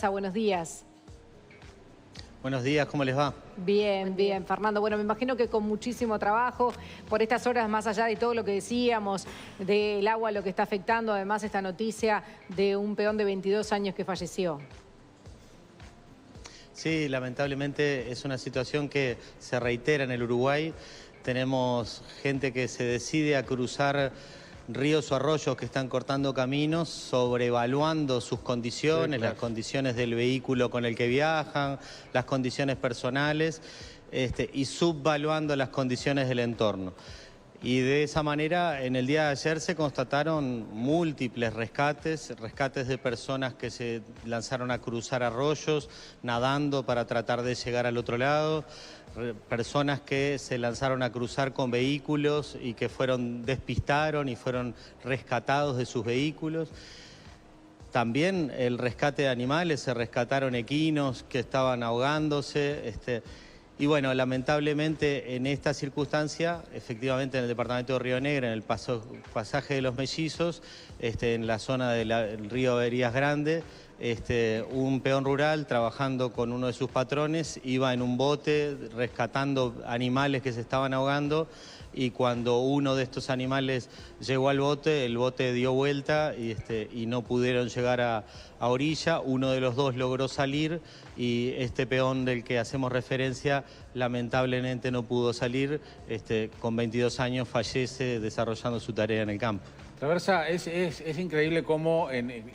Buenos días. Buenos días, ¿cómo les va? Bien, bien, Fernando. Bueno, me imagino que con muchísimo trabajo, por estas horas, más allá de todo lo que decíamos, del agua, lo que está afectando, además esta noticia de un peón de 22 años que falleció. Sí, lamentablemente es una situación que se reitera en el Uruguay. Tenemos gente que se decide a cruzar ríos o arroyos que están cortando caminos, sobrevaluando sus condiciones, Sí, claro. las condiciones del vehículo con el que viajan, las condiciones personales, y subvaluando las condiciones del entorno. Y de esa manera, en el día de ayer se constataron múltiples rescates de personas que se lanzaron a cruzar arroyos, nadando para tratar de llegar al otro lado, personas que se lanzaron a cruzar con vehículos y que despistaron y fueron rescatados de sus vehículos. También el rescate de animales, se rescataron equinos que estaban ahogándose. Y bueno, lamentablemente en esta circunstancia, efectivamente en el departamento de Río Negro, en el pasaje de los Mellizos, en la zona del río Averías Grande, un peón rural trabajando con uno de sus patrones iba en un bote rescatando animales que se estaban ahogando, y cuando uno de estos animales llegó al bote, el bote dio vuelta y no pudieron llegar a orilla. Uno de los dos logró salir y este peón del que hacemos referencia lamentablemente no pudo salir. Con 22 años fallece desarrollando su tarea en el campo. Traversa, es increíble cómo,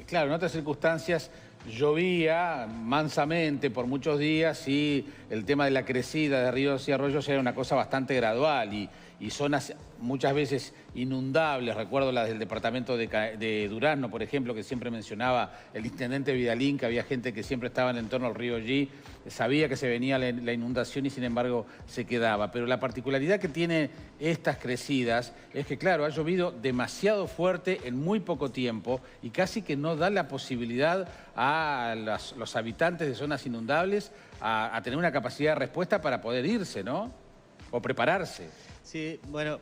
claro, en otras circunstancias llovía mansamente por muchos días y el tema de la crecida de ríos y arroyos era una cosa bastante gradual y zonas muchas veces inundables. Recuerdo las del departamento de Durazno, por ejemplo, que siempre mencionaba el intendente Vidalín, que había gente que siempre estaba en torno al río allí, sabía que se venía la inundación y sin embargo se quedaba. Pero la particularidad que tienen estas crecidas es que, claro, ha llovido demasiado fuerte en muy poco tiempo y casi que no da la posibilidad a los habitantes de zonas inundables a tener una capacidad de respuesta para poder irse, ¿no? O prepararse. Sí, bueno,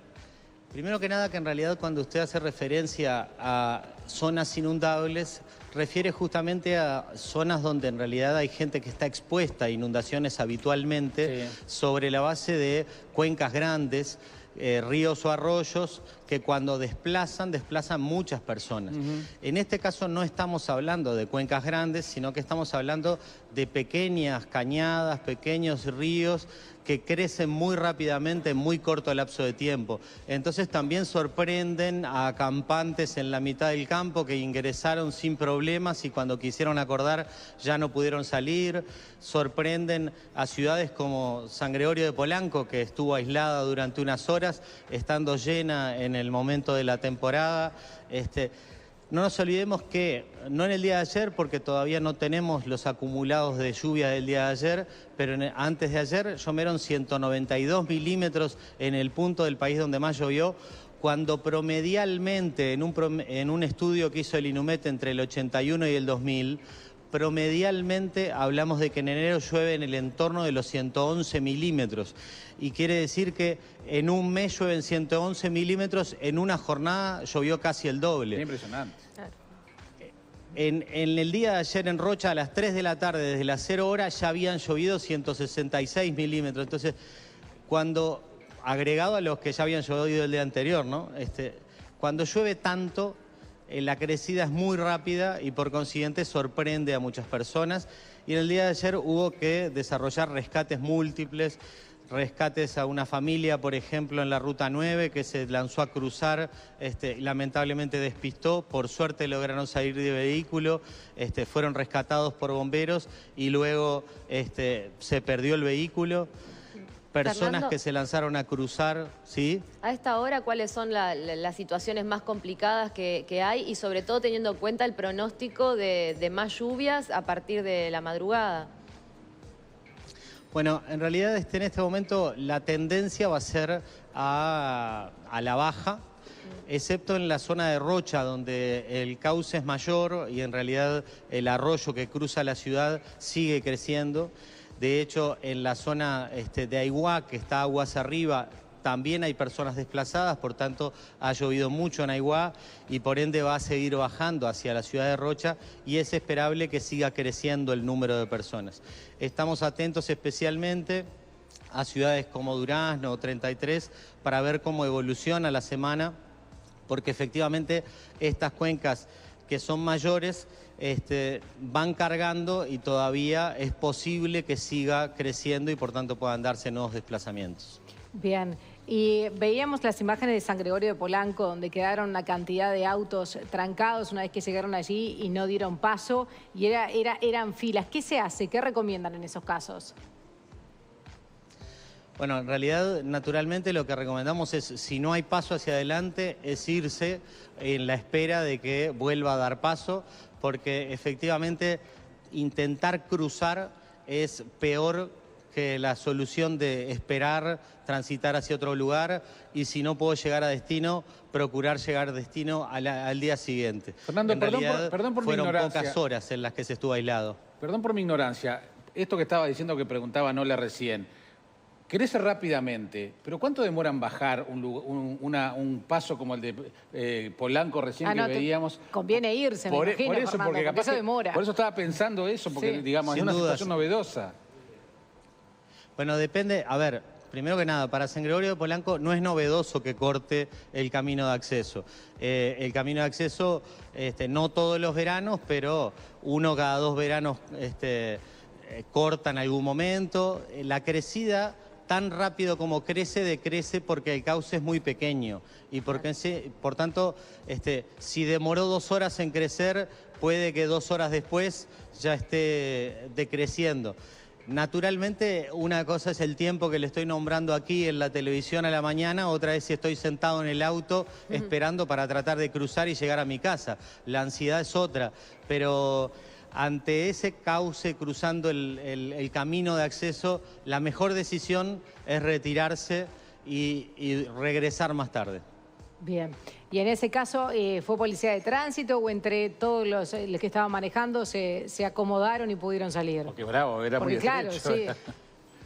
primero que nada que en realidad cuando usted hace referencia a zonas inundables, refiere justamente a zonas donde en realidad hay gente que está expuesta a inundaciones habitualmente, sí, sobre la base de cuencas grandes, ríos o arroyos que cuando desplazan muchas personas. En este caso no estamos hablando de cuencas grandes, sino que estamos hablando de pequeñas cañadas, pequeños ríos que crecen muy rápidamente en muy corto lapso de tiempo. Entonces también sorprenden a acampantes en la mitad del campo que ingresaron sin problemas y cuando quisieron acordar ya no pudieron salir. Sorprenden a ciudades como San Gregorio de Polanco, que estuvo aislada durante unas horas, estando llena en el momento de la temporada. No nos olvidemos que, no en el día de ayer, porque todavía no tenemos los acumulados de lluvia del día de ayer, pero antes de ayer llovieron 192 milímetros en el punto del país donde más llovió, cuando promedialmente, en un estudio que hizo el INUMET entre el 81 y el 2000, promedialmente hablamos de que en enero llueve en el entorno de los 111 milímetros. Y quiere decir que en un mes llueven 111 milímetros, en una jornada llovió casi el doble. Es impresionante. Claro. En el día de ayer en Rocha, a las 3 de la tarde, desde las 0 horas, ya habían llovido 166 milímetros. Entonces, cuando, agregado a los que ya habían llovido el día anterior, ¿no? Cuando llueve tanto, la crecida es muy rápida y por consiguiente sorprende a muchas personas. Y en el día de ayer hubo que desarrollar rescates múltiples, rescates a una familia, por ejemplo, en la Ruta 9, que se lanzó a cruzar, lamentablemente despistó, por suerte lograron salir de vehículo, fueron rescatados por bomberos y luego se perdió el vehículo. Personas, Fernando, que se lanzaron a cruzar, ¿sí? A esta hora, ¿cuáles son las situaciones más complicadas que hay? Y sobre todo teniendo en cuenta el pronóstico de más lluvias a partir de la madrugada. Bueno, en realidad en este momento la tendencia va a ser a la baja, excepto en la zona de Rocha, donde el cauce es mayor y en realidad el arroyo que cruza la ciudad sigue creciendo. De hecho, en la zona de Aiguá, que está aguas arriba, también hay personas desplazadas, por tanto ha llovido mucho en Aiguá y por ende va a seguir bajando hacia la ciudad de Rocha y es esperable que siga creciendo el número de personas. Estamos atentos especialmente a ciudades como Durazno o 33 para ver cómo evoluciona la semana, porque efectivamente estas cuencas que son mayores van cargando y todavía es posible que siga creciendo y por tanto puedan darse nuevos desplazamientos. Bien, y veíamos las imágenes de San Gregorio de Polanco, donde quedaron una cantidad de autos trancados una vez que llegaron allí y no dieron paso, y eran filas. ¿Qué se hace? ¿Qué recomiendan en esos casos? Bueno, en realidad, naturalmente, lo que recomendamos es, si no hay paso hacia adelante, es irse en la espera de que vuelva a dar paso, porque efectivamente intentar cruzar es peor que la solución de esperar, transitar hacia otro lugar y si no puedo llegar a destino, procurar llegar a destino al día siguiente. Fernando, perdón por fueron pocas horas en las que se estuvo aislado. Perdón por mi ignorancia. Esto que estaba diciendo que preguntaba Nola recién, crece rápidamente, pero ¿cuánto demora en bajar un paso como el de Polanco recién que veíamos? Conviene irse, me imagino, por eso, Fernando, porque capaz eso demora. Por eso estaba pensando eso, porque sí, digamos, es una situación novedosa. Bueno, depende, a ver, primero que nada, para San Gregorio de Polanco no es novedoso que corte el camino de acceso. El camino de acceso, no todos los veranos, pero uno cada 2 veranos corta en algún momento. La crecida, tan rápido como crece, decrece porque el cauce es muy pequeño. Y porque, por tanto, si demoró 2 horas en crecer, puede que 2 horas después ya esté decreciendo. Naturalmente, una cosa es el tiempo que le estoy nombrando aquí en la televisión a la mañana, otra es si estoy sentado en el auto esperando para tratar de cruzar y llegar a mi casa. La ansiedad es otra, pero ante ese cauce cruzando el camino de acceso, la mejor decisión es retirarse y regresar más tarde. Bien. Y en ese caso, ¿fue policía de tránsito o entre todos los que estaban manejando se acomodaron y pudieron salir? Porque bravo, era muy claro, estrecho. sí.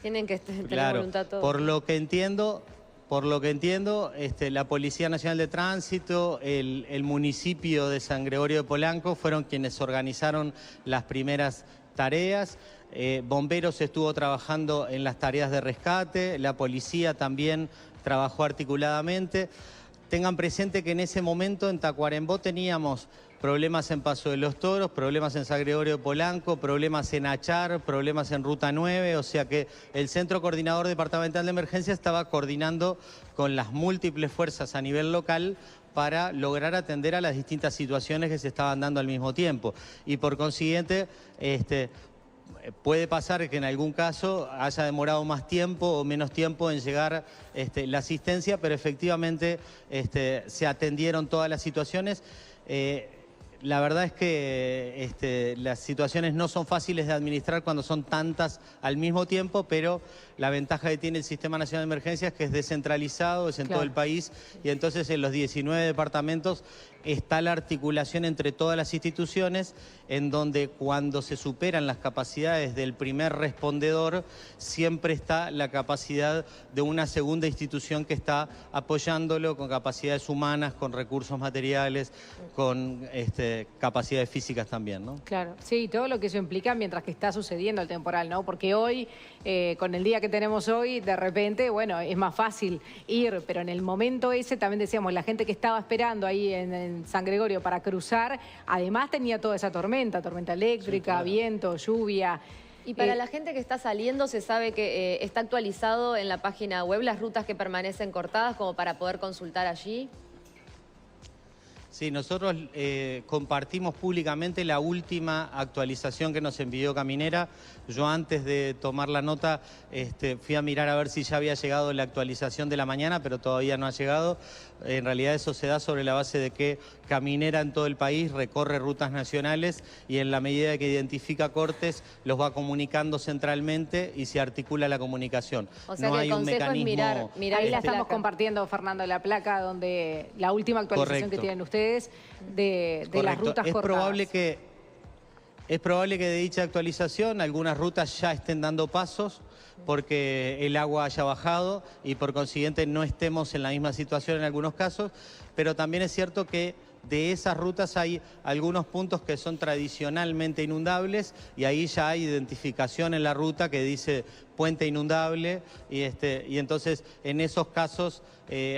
Tienen que tener voluntad todos. Por lo que entiendo, la Policía Nacional de Tránsito, el municipio de San Gregorio de Polanco fueron quienes organizaron las primeras tareas. Bomberos estuvo trabajando en las tareas de rescate, la policía también trabajó articuladamente. Tengan presente que en ese momento en Tacuarembó teníamos problemas en Paso de los Toros, problemas en San Gregorio de Polanco, problemas en Achar, problemas en Ruta 9, o sea que el Centro Coordinador Departamental de Emergencia estaba coordinando con las múltiples fuerzas a nivel local para lograr atender a las distintas situaciones que se estaban dando al mismo tiempo. Y por consiguiente, puede pasar que en algún caso haya demorado más tiempo o menos tiempo en llegar la asistencia, pero efectivamente se atendieron todas las situaciones. La verdad es que las situaciones no son fáciles de administrar cuando son tantas al mismo tiempo, pero la ventaja que tiene el Sistema Nacional de Emergencias es que es descentralizado, es en todo el país, y entonces en los 19 departamentos está la articulación entre todas las instituciones, en donde cuando se superan las capacidades del primer respondedor, siempre está la capacidad de una segunda institución que está apoyándolo con capacidades humanas, con recursos materiales, con capacidades físicas también, ¿no? Claro, sí, todo lo que eso implica mientras que está sucediendo el temporal, ¿no? Porque hoy, con el día que tenemos hoy, de repente, bueno, es más fácil ir, pero en el momento ese también decíamos, la gente que estaba esperando ahí en San Gregorio para cruzar, además tenía toda esa tormenta eléctrica, sí, claro, viento, lluvia. Y para la gente que está saliendo, se sabe que está actualizado en la página web las rutas que permanecen cortadas como para poder consultar allí. Sí, nosotros compartimos públicamente la última actualización que nos envió Caminera. Yo antes de tomar la nota fui a mirar a ver si ya había llegado la actualización de la mañana, pero todavía no ha llegado. En realidad eso se da sobre la base de que Caminera en todo el país recorre rutas nacionales y en la medida que identifica cortes los va comunicando centralmente y se articula la comunicación. O sea no que hay el un consejo mecanismo... es mirar ahí la estamos compartiendo, Fernando, la placa donde la última actualización que tienen ustedes de las rutas cortadas. Es probable que de dicha actualización algunas rutas ya estén dando pasos porque el agua haya bajado y por consiguiente no estemos en la misma situación en algunos casos, pero también es cierto que de esas rutas hay algunos puntos que son tradicionalmente inundables y ahí ya hay identificación en la ruta que dice puente inundable y entonces en esos casos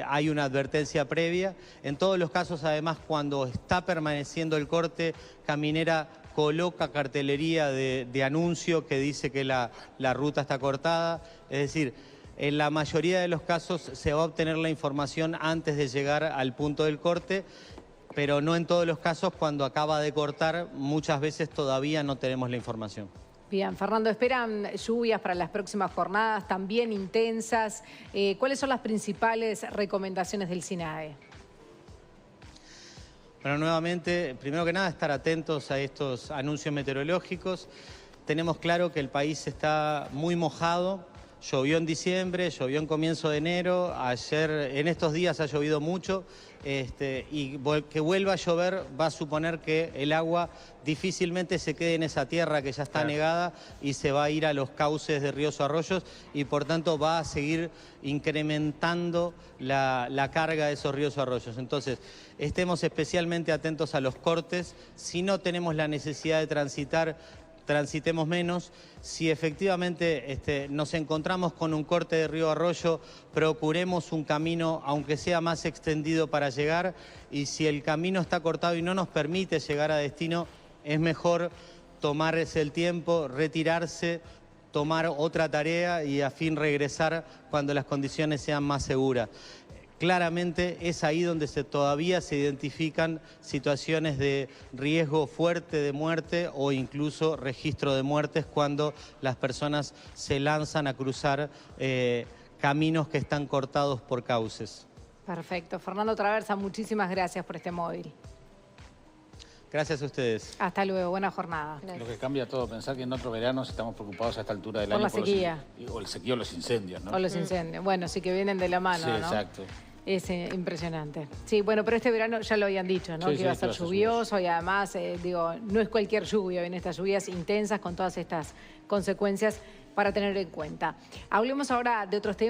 hay una advertencia previa. En todos los casos, además, cuando está permaneciendo el corte, Caminera coloca cartelería de anuncio que dice que la ruta está cortada, es decir, en la mayoría de los casos se va a obtener la información antes de llegar al punto del corte, pero no en todos los casos. Cuando acaba de cortar, muchas veces todavía no tenemos la información. Bien, Fernando, ¿esperan lluvias para las próximas jornadas también intensas? ¿Cuáles son las principales recomendaciones del SINAE? Bueno, nuevamente, primero que nada, estar atentos a estos anuncios meteorológicos. Tenemos claro que el país está muy mojado. Llovió en diciembre, llovió en comienzo de enero, ayer, en estos días ha llovido mucho y que vuelva a llover va a suponer que el agua difícilmente se quede en esa tierra que ya está negada y se va a ir a los cauces de ríos o arroyos y por tanto va a seguir incrementando la carga de esos ríos o arroyos. Entonces, estemos especialmente atentos a los cortes. Si no tenemos la necesidad de transitar, transitemos menos. Si efectivamente nos encontramos con un corte de río arroyo, procuremos un camino, aunque sea más extendido, para llegar. Y si el camino está cortado y no nos permite llegar a destino, es mejor tomarse el tiempo, retirarse, tomar otra tarea y a fin regresar cuando las condiciones sean más seguras. Claramente es ahí donde todavía se identifican situaciones de riesgo fuerte de muerte o incluso registro de muertes cuando las personas se lanzan a cruzar caminos que están cortados por cauces. Perfecto. Fernando Traversa, muchísimas gracias por este móvil. Gracias a ustedes. Hasta luego, buena jornada. Lo que cambia todo, pensar que en otros veranos estamos preocupados a esta altura del año. Por la sequía. O el sequía o los incendios, ¿no? O los incendios. Bueno, sí que vienen de la mano, sí, ¿no? Exacto. Es impresionante. Sí, bueno, pero este verano ya lo habían dicho, ¿no? Sí, que iba a ser lluvioso y además, no es cualquier lluvia, vienen estas lluvias intensas con todas estas consecuencias para tener en cuenta. Hablemos ahora de otros temas.